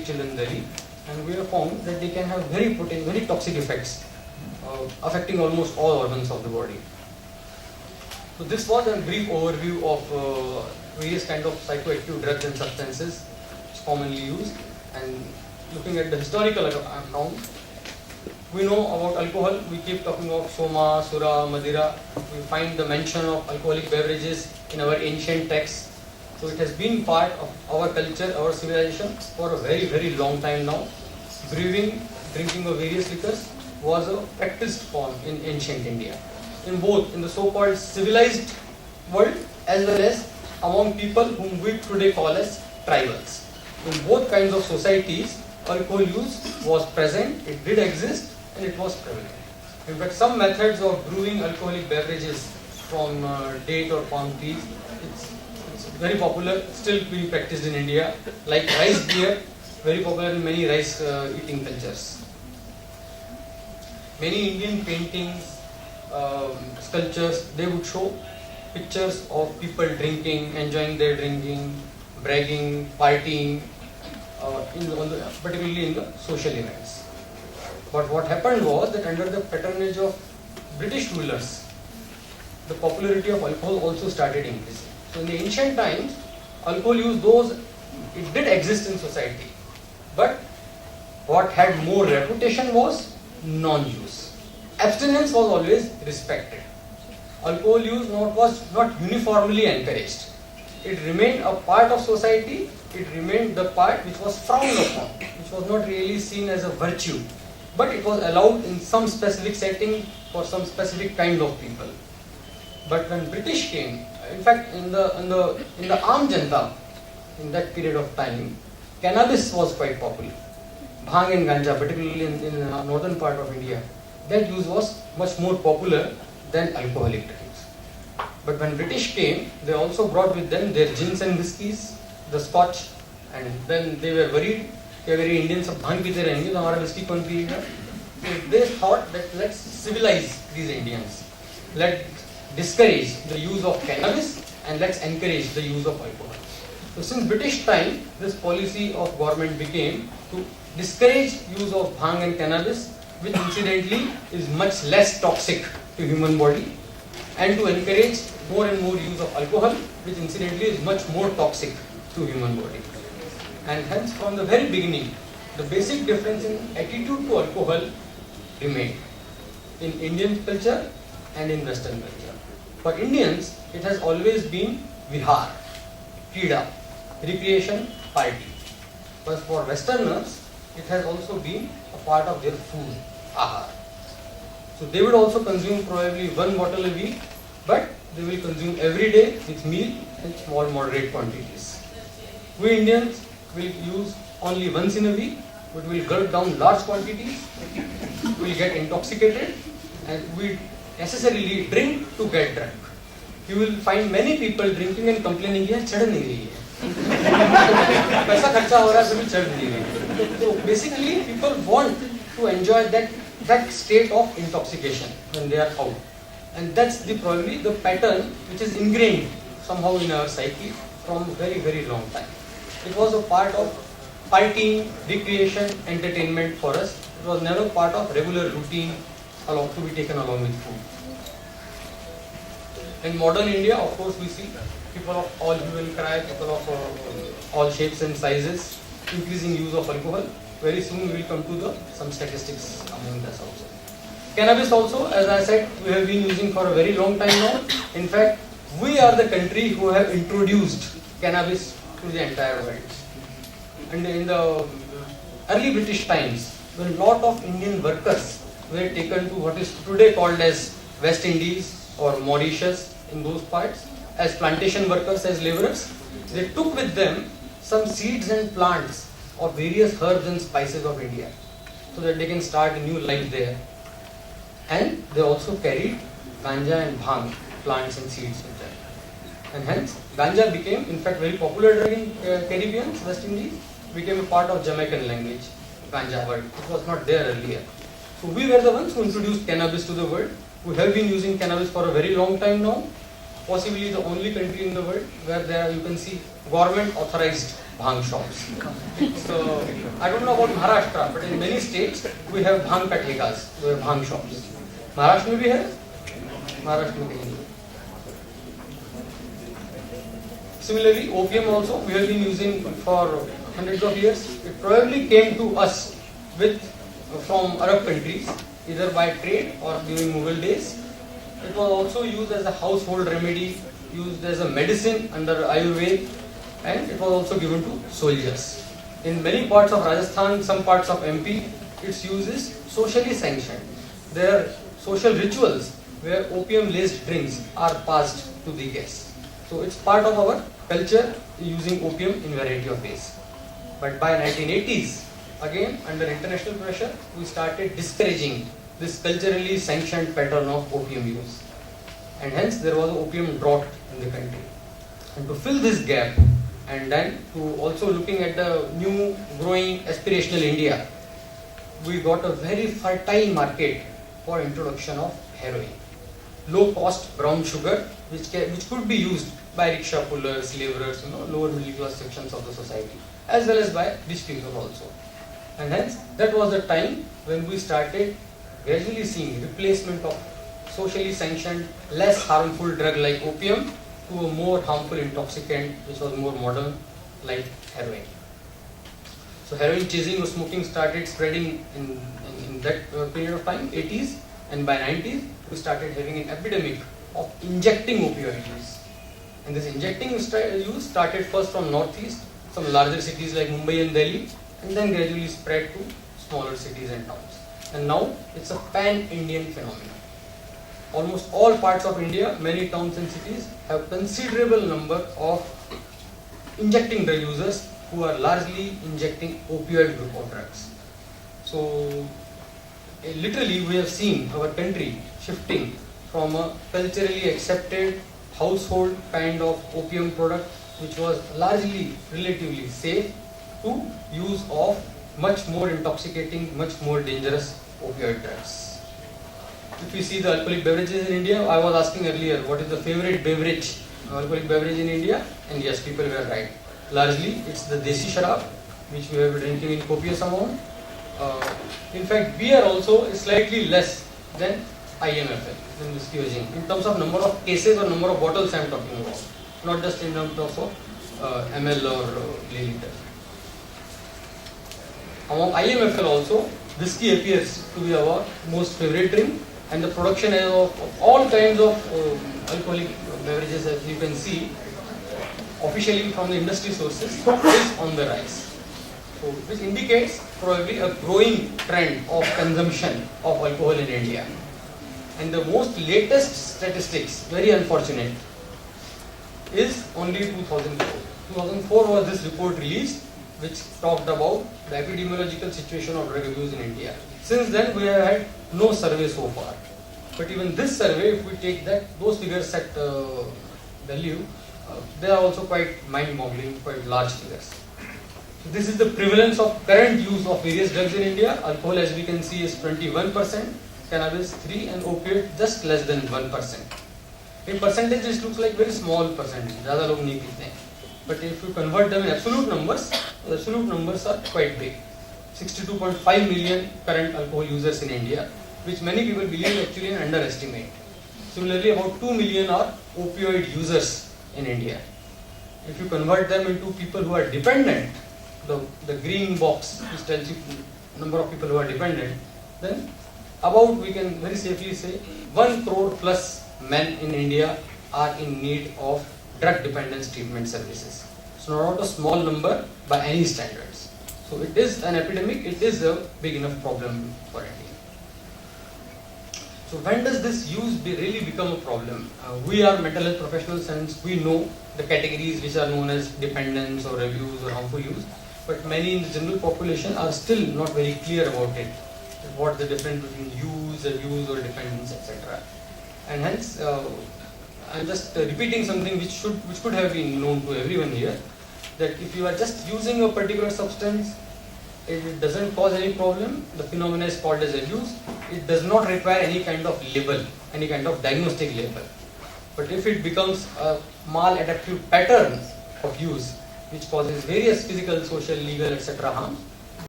street children in Delhi, and we have found that they can have very potent, very toxic effects, affecting almost all organs of the body. So this was a brief overview of various kind of psychoactive drugs and substances commonly used, and looking at the historical account, we know about alcohol. We keep talking about Soma, Sura, Madira. We find the mention of alcoholic beverages in our ancient texts. So it has been part of our culture, our civilization for a very, very long time now. Brewing, drinking of various liquors was a practiced form in ancient India. In both, in the so-called civilized world as well as among people whom we today call as tribals. In both kinds of societies, alcohol use was present, it did exist, and it was prevalent. In fact, some methods of brewing alcoholic beverages from date or palm trees, it's very popular, still being practiced in India, like rice beer, very popular in many rice eating cultures. Many Indian paintings, sculptures, they would show pictures of people drinking, enjoying their drinking, bragging, partying, particularly in the social events. But what happened was that under the patronage of British rulers, the popularity of alcohol also started increasing. So in the ancient times, alcohol use, it did exist in society. But what had more reputation was non-use. Abstinence was always respected. Alcohol use was not uniformly encouraged. It remained a part of society, it remained the part which was frowned upon, which was not really seen as a virtue, but it was allowed in some specific setting for some specific kind of people. But when British came, in fact in the Aam Janta, in that period of time, cannabis was quite popular. Bhang and ganja, particularly in the northern part of India, that use was much more popular than alcoholic drinks. But when British came, they also brought with them their gins and whiskies, the scotch, and then they were worried that very Indians सब भांग पीते रहेंगे तो हमारा whiskey कौन पिएगा? So they thought that let's civilize these Indians, let's discourage the use of cannabis and let's encourage the use of alcohol. So since British time, this policy of government became to discourage use of bhang and cannabis, which incidentally is much less toxic to human body, and to encourage more and more use of alcohol, which incidentally is much more toxic to human body. And hence from the very beginning, the basic difference in attitude to alcohol remained in Indian culture and in Western culture. For Indians, it has always been vihar, krida, recreation, party. But for Westerners, it has also been a part of their food, ahar. So they would also consume probably one bottle a week, but they will consume every day with meal in small moderate quantities. We Indians will use only once in a week, but will gulp down large quantities, will get intoxicated, and we necessarily drink to get drunk. You will find many people drinking and complaining, "यार चढ़ नहीं रही है, पैसा खर्चा हो रहा है सभी चढ़ नहीं रही है." So basically, people want to enjoy that state of intoxication when they are out, and that's probably the pattern which is ingrained somehow in our psyche from very, very long time. It was a part of partying, recreation, entertainment for us. It was never part of regular routine to be taken along with food. In modern India, of course, we see people of all hue and cry, people of all shapes and sizes, increasing use of alcohol. Very soon we will come to some statistics among this also. Cannabis also, as I said, we have been using for a very long time now. In fact, we are the country who have introduced cannabis to the entire world. And in the early British times, when a lot of Indian workers were taken to what is today called as West Indies or Mauritius in those parts, as plantation workers, as laborers, they took with them some seeds and plants of various herbs and spices of India, so that they can start a new life there. And they also carried ganja and bhang plants and seeds with them. And hence, ganja became, in fact, very popular during Caribbean, West Indies, became a part of Jamaican language, ganja word. It was not there earlier. So we were the ones who introduced cannabis to the world. We have been using cannabis for a very long time now. Possibly the only country in the world where you can see government authorized bhang shops. So I don't know about Maharashtra, but in many states we have bhang ka thekas, we have bhang shops. Maharashtra mein bhi hai? Maharashtra mein kahin nahi. Similarly, opium also we have been using for hundreds of years. It probably came to us from Arab countries, either by trade or during Mughal days. It was also used as a household remedy, used as a medicine under Ayurveda, and it was also given to soldiers. In many parts of Rajasthan, some parts of MP, its use is socially sanctioned. There are social rituals where opium-laced drinks are passed to the guests. So it's part of our culture using opium in variety of ways. But by 1980s, again under international pressure, we started discouraging this culturally sanctioned pattern of opium use. And hence there was an opium drought in the country. And to fill this gap, and then to also looking at the new growing aspirational India, we got a very fertile market for introduction of heroin. Low cost brown sugar which could be used by rickshaw pullers, laborers, lower middle class sections of the society, as well as by rich people also. And hence that was the time when we started gradually seeing replacement of socially sanctioned, less harmful drug like opium to a more harmful intoxicant which was more modern like heroin. So heroin chasing or smoking started spreading in that period of time, 80s, and by 90s we started having an epidemic of injecting opioid use. And this injecting use started first from northeast, some larger cities like Mumbai and Delhi, and then gradually spread to smaller cities and towns. And now it's a pan-Indian phenomenon. Almost all parts of India, many towns and cities have considerable number of injecting drug users who are largely injecting opioid group of drugs. So literally we have seen our country shifting from a culturally accepted household kind of opium product which was largely relatively safe to use of much more intoxicating, much more dangerous opioid drugs. If we see the alcoholic beverages in India, I was asking earlier what is the favorite beverage, alcoholic beverage in India, and yes, people were right. Largely it's the desi sharab which we have been drinking in copious amount. In fact, beer also is slightly less than IMFL, than whiskey or gin, in terms of number of cases or number of bottles I am talking about, not just in terms of ml or milliliter. Among IMFL also, whiskey appears to be our most favorite drink, and the production of all kinds of alcoholic beverages, as you can see, officially from the industry sources, is on the rise. So, which indicates probably a growing trend of consumption of alcohol in India. And the most latest statistics, very unfortunate, is only 2004. 2004 was this report released which talked about the epidemiological situation of drug abuse in India. Since then we have had no survey so far. But even this survey, if we take those figures at value, they are also quite mind-boggling, quite large figures. So this is the prevalence of current use of various drugs in India. Alcohol, as we can see, is 21%, cannabis 3%, and opiate just less than 1%. In percentage, this looks like very small percentage. ज़्यादा लोग नहीं पीते हैं. But if you convert them in absolute numbers, the absolute numbers are quite big. 62.5 million current alcohol users in India, which many people believe actually an underestimate. Similarly, about 2 million are opioid users in India. If you convert them into people who are dependent, the green box which tells you number of people who are dependent, then about, we can very safely say, 1 crore plus men in India are in need of drug dependence treatment services. So not a small number by any standards. So it is an epidemic, it is a big enough problem for India. So when does this use really become a problem? We are mental health professionals and we know the categories which are known as dependence or abuse or harmful use, but many in the general population are still not very clear about it. What the difference between use, abuse or dependence, etc. And hence, I'm just repeating something which could have been known to everyone here, that if you are just using a particular substance, it doesn't cause any problem. The phenomenon is called as abuse. It does not require any kind of label, any kind of diagnostic label. But if it becomes a maladaptive pattern of use, which causes various physical, social, legal, etc. harm.